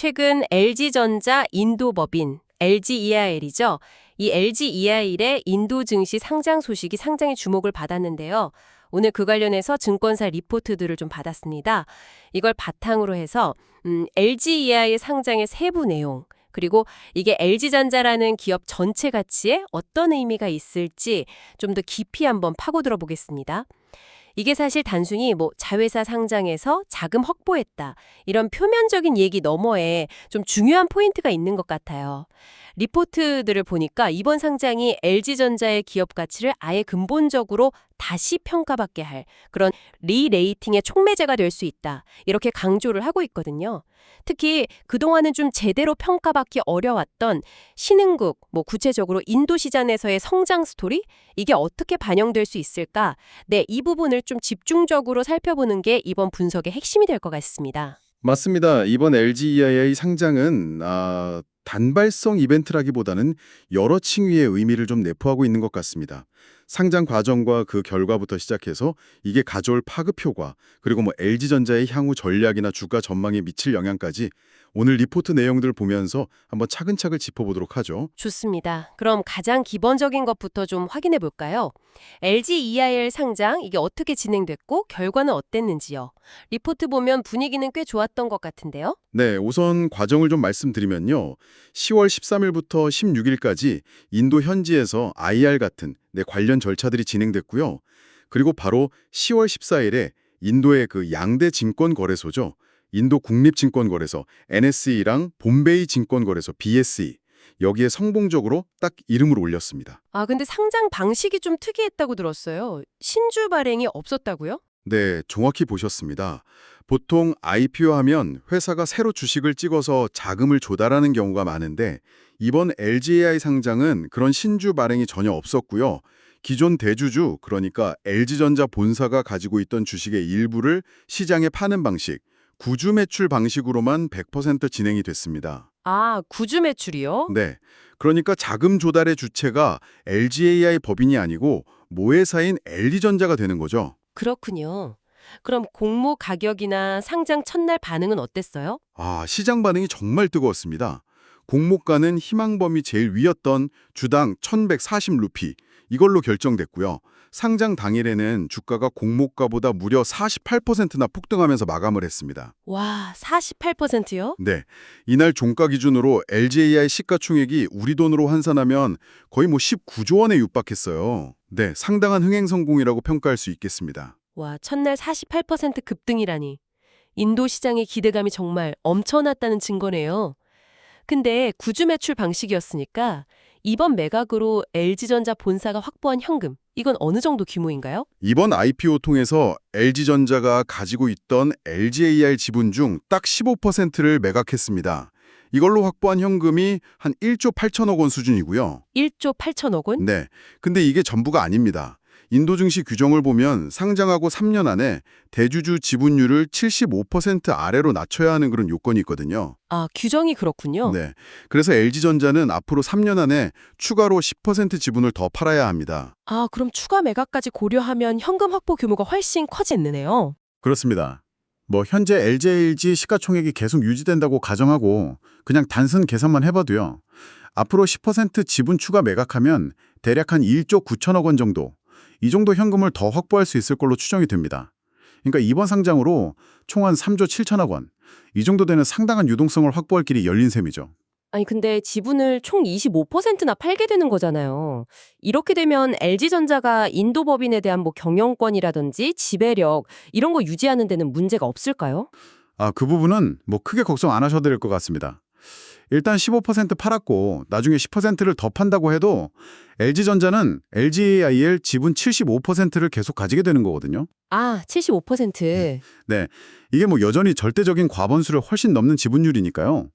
최근 LG전자 인도법인 LGEIL이죠. 이 LGEIL의 인도 증시 상장 소식이 상장의 주목을 받았는데요. 오늘 그 관련해서 증권사 리포트들을 좀 받았습니다. 이걸 바탕으로 해서 LGEI 상장의 세부 내용, 그리고 이게 LG전자라는 기업 전체 가치에 어떤 의미가 있을지 좀 더 깊이 한번 파고들어 보겠습니다. 이게 사실 단순히 자회사 상장해서 자금 확보했다, 이런 표면적인 얘기 너머에 좀 중요한 포인트가 있는 것 같아요. 리포트들을 보니까 이번 상장이 LG전자의 기업 가치를 아예 근본적으로 다시 평가받게 할 그런 리레이팅의 촉매제가 될 수 있다, 이렇게 강조를 하고 있거든요. 특히 그동안은 좀 제대로 평가받기 어려웠던 신흥국, 구체적으로 인도 시장에서의 성장 스토리, 이게 어떻게 반영될 수 있을까? 네, 이 부분을 좀 집중적으로 살펴보는 게 이번 분석의 핵심이 될 것 같습니다. 맞습니다. 이번 LGEI의 상장은 단발성 이벤트라기보다는 여러 층위의 의미를 좀 내포하고 있는 것 같습니다. 상장 과정과 그 결과부터 시작해서 이게 가져올 파급 효과, 그리고 LG전자의 향후 전략이나 주가 전망에 미칠 영향까지 오늘 리포트 내용들 보면서 한번 차근차근 짚어보도록 하죠. 좋습니다. 그럼 가장 기본적인 것부터 좀 확인해 볼까요? LGEIL 상장, 이게 어떻게 진행됐고 결과는 어땠는지요? 리포트 보면 분위기는 꽤 좋았던 것 같은데요? 네, 우선 과정을 좀 말씀드리면요. 10월 13일부터 16일까지 인도 현지에서 IR 같은 관련 절차들이 진행됐고요. 그리고 바로 10월 14일에 인도의 그 양대 증권거래소죠. 인도 국립증권거래소 NSE랑 봄베이 증권거래소 BSE, 여기에 성공적으로 딱 이름을 올렸습니다. 근데 상장 방식이 좀 특이했다고 들었어요. 신주 발행이 없었다고요? 네, 정확히 보셨습니다. 보통 IPO 하면 회사가 새로 주식을 찍어서 자금을 조달하는 경우가 많은데 이번 LGEI 상장은 그런 신주 발행이 전혀 없었고요. 기존 대주주, 그러니까 LG전자 본사가 가지고 있던 주식의 일부를 시장에 파는 방식, 구주 매출 방식으로만 100% 진행이 됐습니다. 구주 매출이요? 네, 그러니까 자금 조달의 주체가 LGEI 법인이 아니고 모회사인 LG전자가 되는 거죠. 그렇군요. 그럼 공모 가격이나 상장 첫날 반응은 어땠어요? 시장 반응이 정말 뜨거웠습니다. 공모가는 희망범위 제일 위였던 주당 1140루피, 이걸로 결정됐고요. 상장 당일에는 주가가 공모가보다 무려 48%나 폭등하면서 마감을 했습니다. 와, 48%요? 네, 이날 종가 기준으로 LGEI 시가총액이 우리 돈으로 환산하면 거의 19조 원에 육박했어요. 네, 상당한 흥행 성공이라고 평가할 수 있겠습니다. 와, 첫날 48% 급등이라니. 인도 시장의 기대감이 정말 엄청났다는 증거네요. 근데 구주 매출 방식이었으니까 이번 매각으로 LG전자 본사가 확보한 현금, 이건 어느 정도 규모인가요? 이번 IPO 통해서 LG전자가 가지고 있던 LGAR 지분 중 딱 15%를 매각했습니다. 이걸로 확보한 현금이 한 1조 8천억 원 수준이고요. 1조 8천억 원? 네, 근데 이게 전부가 아닙니다. 인도 증시 규정을 보면 상장하고 3년 안에 대주주 지분율을 75% 아래로 낮춰야 하는 그런 요건이 있거든요. 규정이 그렇군요. 네, 그래서 LG전자는 앞으로 3년 안에 추가로 10% 지분을 더 팔아야 합니다. 그럼 추가 매각까지 고려하면 현금 확보 규모가 훨씬 커지네요. 그렇습니다. 현재 LGLG 시가총액이 계속 유지된다고 가정하고 그냥 단순 계산만 해봐도요. 앞으로 10% 지분 추가 매각하면 대략 한 1조 9천억 원 정도, 이 정도 현금을 더 확보할 수 있을 걸로 추정이 됩니다. 그러니까 이번 상장으로 총 한 3조 7천억 원, 이 정도 되는 상당한 유동성을 확보할 길이 열린 셈이죠. 아니 근데 지분을 총 25%나 팔게 되는 거잖아요. 이렇게 되면 LG전자가 인도 법인에 대한 경영권이라든지 지배력, 이런 거 유지하는 데는 문제가 없을까요? 그 부분은 크게 걱정 안 하셔도 될 것 같습니다. 일단 15% 팔았고 나중에 10%를 더 판다고 해도 LG전자는 LGIL 지분 75%를 계속 가지게 되는 거거든요. 75%. 네, 이게 여전히 절대적인 과반수를 훨씬 넘는 지분율이니까요.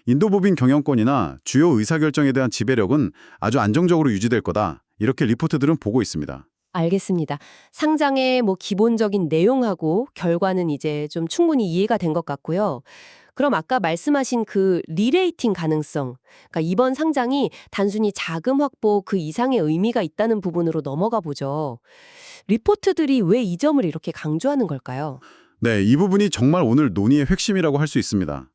인도법인 경영권이나 주요 의사결정에 대한 지배력은 아주 안정적으로 유지될 거다, 이렇게 리포트들은 보고 있습니다. 알겠습니다. 상장의 기본적인 내용하고 결과는 이제 좀 충분히 이해가 된 것 같고요. 그럼 아까 말씀하신 그 리레이팅 가능성, 그러니까 이번 상장이 단순히 자금 확보 그 이상의 의미가 있다는 부분으로 넘어가 보죠. 리포트들이 왜 이 점을 이렇게 강조하는 걸까요? 네, 이 부분이 정말 오늘 논의의 핵심이라고 할 수 있습니다.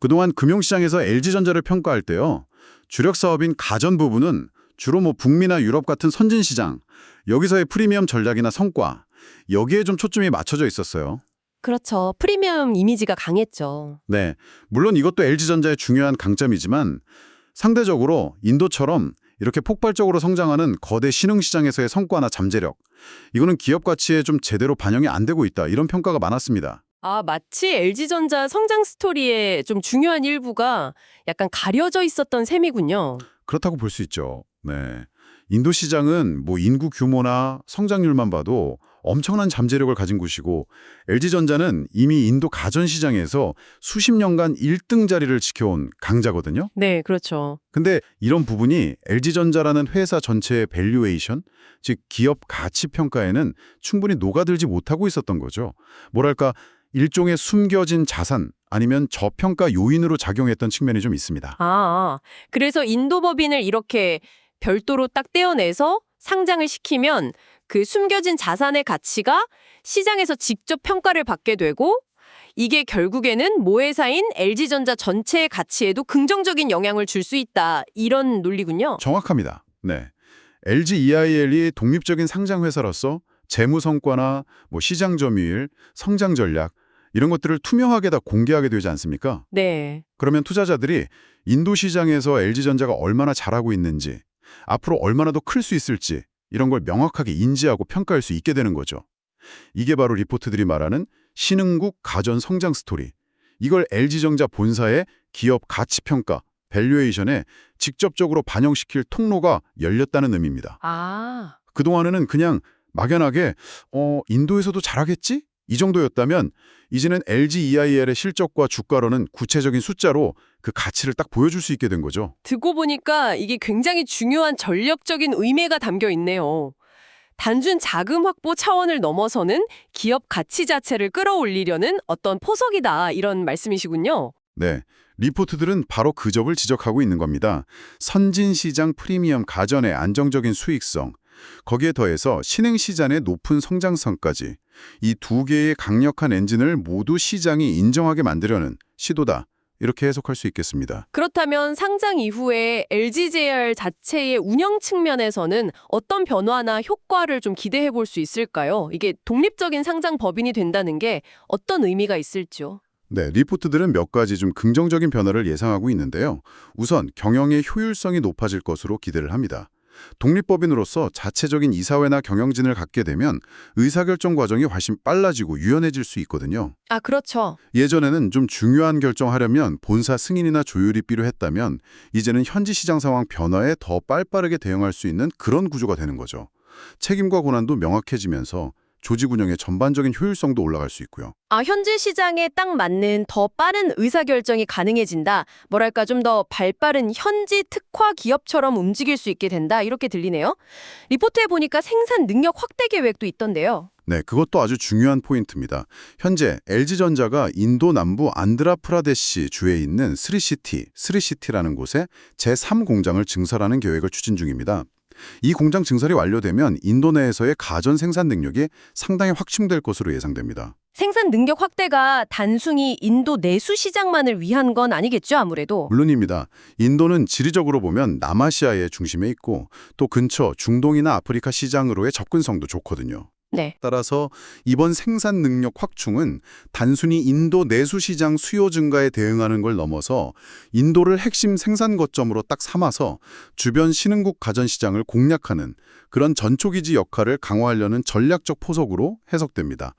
그동안 금융시장에서 LG전자를 평가할 때요. 주력 사업인 가전 부분은 주로 북미나 유럽 같은 선진시장, 여기서의 프리미엄 전략이나 성과, 여기에 좀 초점이 맞춰져 있었어요. 그렇죠. 프리미엄 이미지가 강했죠. 네, 물론 이것도 LG전자의 중요한 강점이지만 상대적으로 인도처럼 이렇게 폭발적으로 성장하는 거대 신흥시장에서의 성과나 잠재력, 이거는 기업 가치에 좀 제대로 반영이 안 되고 있다, 이런 평가가 많았습니다. 마치 LG전자 성장 스토리의 좀 중요한 일부가 약간 가려져 있었던 셈이군요. 그렇다고 볼 수 있죠. 네, 인도 시장은 인구 규모나 성장률만 봐도 엄청난 잠재력을 가진 곳이고 LG전자는 이미 인도 가전시장에서 수십 년간 1등 자리를 지켜온 강자거든요. 네, 그렇죠. 근데 이런 부분이 LG전자라는 회사 전체의 밸류에이션, 즉 기업 가치 평가에는 충분히 녹아들지 못하고 있었던 거죠. 뭐랄까, 일종의 숨겨진 자산 아니면 저평가 요인으로 작용했던 측면이 좀 있습니다. 그래서 인도 법인을 이렇게 별도로 딱 떼어내서 상장을 시키면 그 숨겨진 자산의 가치가 시장에서 직접 평가를 받게 되고 이게 결국에는 모회사인 LG전자 전체의 가치에도 긍정적인 영향을 줄 수 있다. 이런 논리군요. 정확합니다. 네, LGEIL이 독립적인 상장 회사로서 재무 성과나 시장 점유율, 성장 전략 이런 것들을 투명하게 다 공개하게 되지 않습니까? 네. 그러면 투자자들이 인도 시장에서 LG전자가 얼마나 잘하고 있는지, 앞으로 얼마나 더 클 수 있을지 이런 걸 명확하게 인지하고 평가할 수 있게 되는 거죠. 이게 바로 리포트들이 말하는 신흥국 가전 성장 스토리. 이걸 LG전자 본사의 기업 가치 평가, 밸류에이션에 직접적으로 반영시킬 통로가 열렸다는 의미입니다. 그동안에는 그냥 막연하게 인도에서도 잘하겠지? 이 정도였다면 이제는 LGEIL의 실적과 주가로는 구체적인 숫자로 그 가치를 딱 보여줄 수 있게 된 거죠. 듣고 보니까 이게 굉장히 중요한 전략적인 의미가 담겨 있네요. 단순 자금 확보 차원을 넘어서는 기업 가치 자체를 끌어올리려는 어떤 포석이다 이런 말씀이시군요. 네, 리포트들은 바로 그 점을 지적하고 있는 겁니다. 선진시장 프리미엄 가전의 안정적인 수익성, 거기에 더해서 신흥시장의 높은 성장성까지 이 두 개의 강력한 엔진을 모두 시장이 인정하게 만들려는 시도다. 이렇게 해석할 수 있겠습니다. 그렇다면 상장 이후에 LGJR 자체의 운영 측면에서는 어떤 변화나 효과를 좀 기대해 볼 수 있을까요? 이게 독립적인 상장 법인이 된다는 게 어떤 의미가 있을지요? 네, 리포트들은 몇 가지 좀 긍정적인 변화를 예상하고 있는데요. 우선 경영의 효율성이 높아질 것으로 기대를 합니다. 독립법인으로서 자체적인 이사회나 경영진을 갖게 되면 의사결정 과정이 훨씬 빨라지고 유연해질 수 있거든요. 그렇죠. 예전에는 좀 중요한 결정하려면 본사 승인이나 조율이 필요했다면 이제는 현지 시장 상황 변화에 더 빠르게 대응할 수 있는 그런 구조가 되는 거죠. 책임과 권한도 명확해지면서 조직 운영의 전반적인 효율성도 올라갈 수 있고요. 현지 시장에 딱 맞는 더 빠른 의사결정이 가능해진다. 뭐랄까 좀 더 발빠른 현지 특화 기업처럼 움직일 수 있게 된다. 이렇게 들리네요. 리포트에 보니까 생산 능력 확대 계획도 있던데요. 네, 그것도 아주 중요한 포인트입니다. 현재 LG전자가 인도 남부 안드라프라데시 주에 있는 스리시티라는 곳에 제3공장을 증설하는 계획을 추진 중입니다. 이 공장 증설이 완료되면 인도 내에서의 가전 생산 능력이 상당히 확충될 것으로 예상됩니다. 생산 능력 확대가 단순히 인도 내수 시장만을 위한 건 아니겠죠, 아무래도. 물론입니다. 인도는 지리적으로 보면 남아시아의 중심에 있고 또 근처 중동이나 아프리카 시장으로의 접근성도 좋거든요. 네. 따라서 이번 생산 능력 확충은 단순히 인도 내수 시장 수요 증가에 대응하는 걸 넘어서 인도를 핵심 생산 거점으로 딱 삼아서 주변 신흥국 가전 시장을 공략하는 그런 전초기지 역할을 강화하려는 전략적 포석으로 해석됩니다.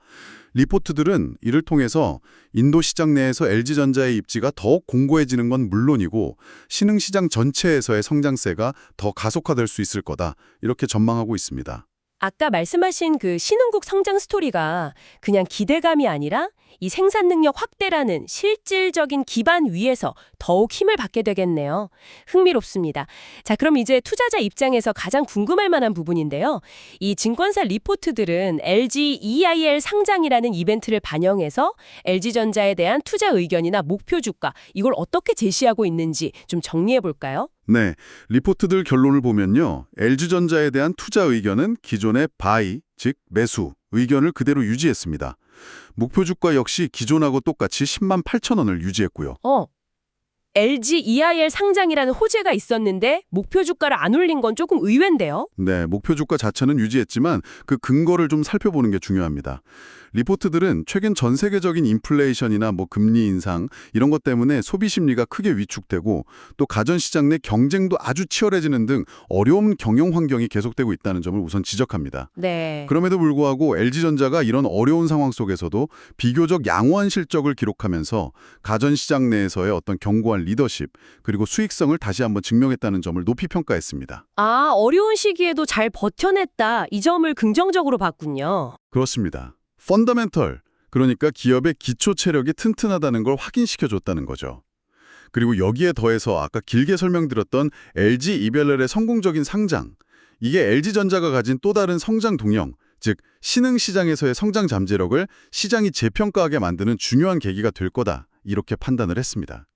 리포트들은 이를 통해서 인도 시장 내에서 LG전자의 입지가 더욱 공고해지는 건 물론이고 신흥시장 전체에서의 성장세가 더 가속화될 수 있을 거다, 이렇게 전망하고 있습니다. 아까 말씀하신 그 신흥국 성장 스토리가 그냥 기대감이 아니라 이 생산 능력 확대라는 실질적인 기반 위에서 더욱 힘을 받게 되겠네요. 흥미롭습니다. 자, 그럼 이제 투자자 입장에서 가장 궁금할 만한 부분인데요. 이 증권사 리포트들은 LGEIL 상장이라는 이벤트를 반영해서 LG전자에 대한 투자 의견이나 목표 주가, 이걸 어떻게 제시하고 있는지 좀 정리해 볼까요? 네, 리포트들 결론을 보면요. LG전자에 대한 투자 의견은 기존의 바이, 즉 매수 의견을 그대로 유지했습니다. 목표 주가 역시 기존하고 똑같이 10만 8천 원을 유지했고요. LG EIL 상장이라는 호재가 있었는데 목표 주가를 안 올린 건 조금 의외인데요. 네, 목표 주가 자체는 유지했지만 그 근거를 좀 살펴보는 게 중요합니다. 리포트들은 최근 전 세계적인 인플레이션이나 금리 인상 이런 것 때문에 소비 심리가 크게 위축되고 또 가전 시장 내 경쟁도 아주 치열해지는 등 어려운 경영 환경이 계속되고 있다는 점을 우선 지적합니다. 네. 그럼에도 불구하고 LG전자가 이런 어려운 상황 속에서도 비교적 양호한 실적을 기록하면서 가전 시장 내에서의 어떤 견고한 리더십 그리고 수익성을 다시 한번 증명했다는 점을 높이 평가했습니다. 어려운 시기에도 잘 버텨냈다. 이 점을 긍정적으로 봤군요. 그렇습니다. 펀더멘털, 그러니까 기업의 기초 체력이 튼튼하다는 걸 확인시켜줬다는 거죠. 그리고 여기에 더해서 아까 길게 설명드렸던 LG 이별렐의 성공적인 상장, 이게 LG전자가 가진 또 다른 성장 동력, 즉 신흥시장에서의 성장 잠재력을 시장이 재평가하게 만드는 중요한 계기가 될 거다, 이렇게 판단을 했습니다.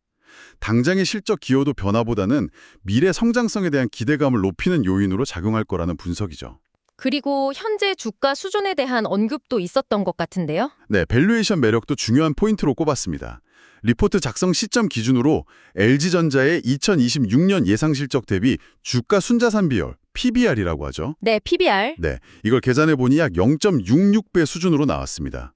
당장의 실적 기여도 변화보다는 미래 성장성에 대한 기대감을 높이는 요인으로 작용할 거라는 분석이죠. 그리고 현재 주가 수준에 대한 언급도 있었던 것 같은데요. 네, 밸류에이션 매력도 중요한 포인트로 꼽았습니다. 리포트 작성 시점 기준으로 LG전자의 2026년 예상 실적 대비 주가 순자산 비율, PBR이라고 하죠. 네, PBR. 네, 이걸 계산해 보니 약 0.66배 수준으로 나왔습니다.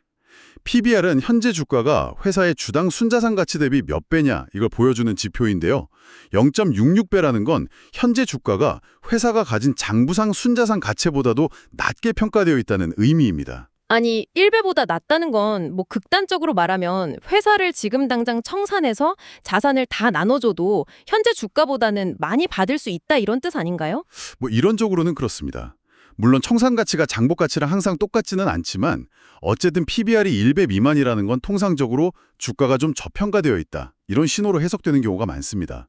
PBR은 현재 주가가 회사의 주당 순자산 가치 대비 몇 배냐 이걸 보여주는 지표인데요. 0.66배라는 건 현재 주가가 회사가 가진 장부상 순자산 가치보다도 낮게 평가되어 있다는 의미입니다. 아니, 1배보다 낮다는 건 극단적으로 말하면 회사를 지금 당장 청산해서 자산을 다 나눠줘도 현재 주가보다는 많이 받을 수 있다 이런 뜻 아닌가요? 이론적으로는 그렇습니다. 물론 청산 가치가 장복 가치랑 항상 똑같지는 않지만 어쨌든 PBR이 1배 미만이라는 건 통상적으로 주가가 좀 저평가되어 있다, 이런 신호로 해석되는 경우가 많습니다.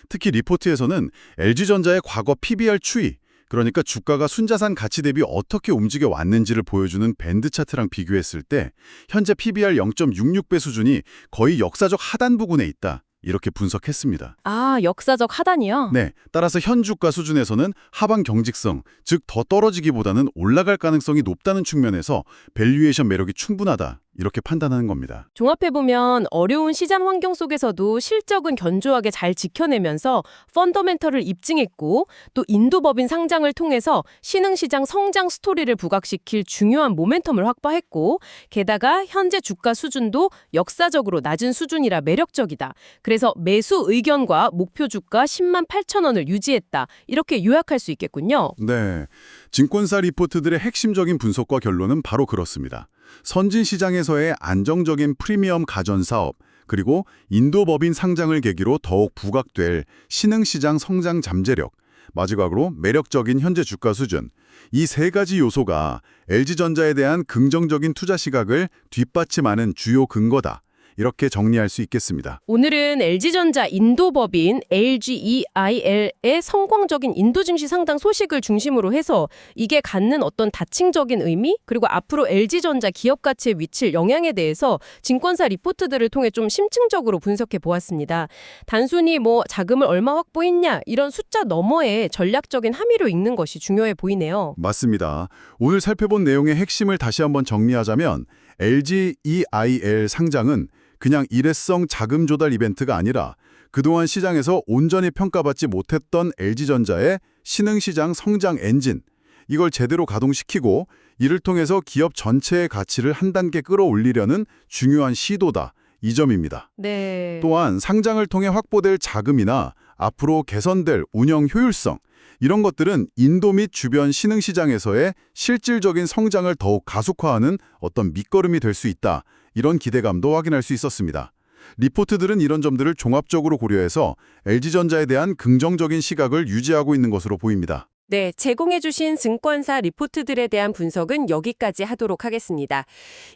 특히 리포트에서는 LG전자의 과거 PBR 추이, 그러니까 주가가 순자산 가치 대비 어떻게 움직여 왔는지를 보여주는 밴드 차트랑 비교했을 때 현재 PBR 0.66배 수준이 거의 역사적 하단 부근에 있다, 이렇게 분석했습니다. 역사적 하단이요? 네, 따라서 현 주가 수준에서는 하방 경직성, 즉 더 떨어지기보다는 올라갈 가능성이 높다는 측면에서 밸류에이션 매력이 충분하다, 이렇게 판단하는 겁니다. 종합해보면 어려운 시장 환경 속에서도 실적은 견조하게 잘 지켜내면서 펀더멘털을 입증했고 또 인도법인 상장을 통해서 신흥시장 성장 스토리를 부각시킬 중요한 모멘텀을 확보했고 게다가 현재 주가 수준도 역사적으로 낮은 수준이라 매력적이다. 그래서 매수 의견과 목표 주가 10만 8천 원을 유지했다. 이렇게 요약할 수 있겠군요. 네, 증권사 리포트들의 핵심적인 분석과 결론은 바로 그렇습니다. 선진 시장에서의 안정적인 프리미엄 가전 사업, 그리고 인도법인 상장을 계기로 더욱 부각될 신흥시장 성장 잠재력, 마지막으로 매력적인 현재 주가 수준, 이 세 가지 요소가 LG전자에 대한 긍정적인 투자 시각을 뒷받침하는 주요 근거다, 이렇게 정리할 수 있겠습니다. 오늘은 LG전자 인도법인 LGEIL의 성공적인 인도 증시 상장 소식을 중심으로 해서 이게 갖는 어떤 다층적인 의미 그리고 앞으로 LG전자 기업 가치에 미칠 영향에 대해서 증권사 리포트들을 통해 좀 심층적으로 분석해 보았습니다. 단순히 자금을 얼마 확보했냐 이런 숫자 너머에 전략적인 함의로 읽는 것이 중요해 보이네요. 맞습니다. 오늘 살펴본 내용의 핵심을 다시 한번 정리하자면 LGEIL 상장은 그냥 일회성 자금 조달 이벤트가 아니라 그동안 시장에서 온전히 평가받지 못했던 LG전자의 신흥시장 성장 엔진, 이걸 제대로 가동시키고 이를 통해서 기업 전체의 가치를 한 단계 끌어올리려는 중요한 시도다, 이 점입니다. 네. 또한 상장을 통해 확보될 자금이나 앞으로 개선될 운영 효율성, 이런 것들은 인도 및 주변 신흥시장에서의 실질적인 성장을 더욱 가속화하는 어떤 밑거름이 될 수 있다, 이런 기대감도 확인할 수 있었습니다. 리포트들은 이런 점들을 종합적으로 고려해서 LG전자에 대한 긍정적인 시각을 유지하고 있는 것으로 보입니다. 네, 제공해주신 증권사 리포트들에 대한 분석은 여기까지 하도록 하겠습니다.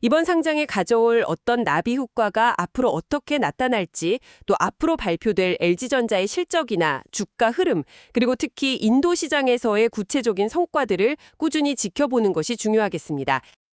이번 상장에 가져올 어떤 나비 효과가 앞으로 어떻게 나타날지, 또 앞으로 발표될 LG전자의 실적이나 주가 흐름, 그리고 특히 인도 시장에서의 구체적인 성과들을 꾸준히 지켜보는 것이 중요하겠습니다.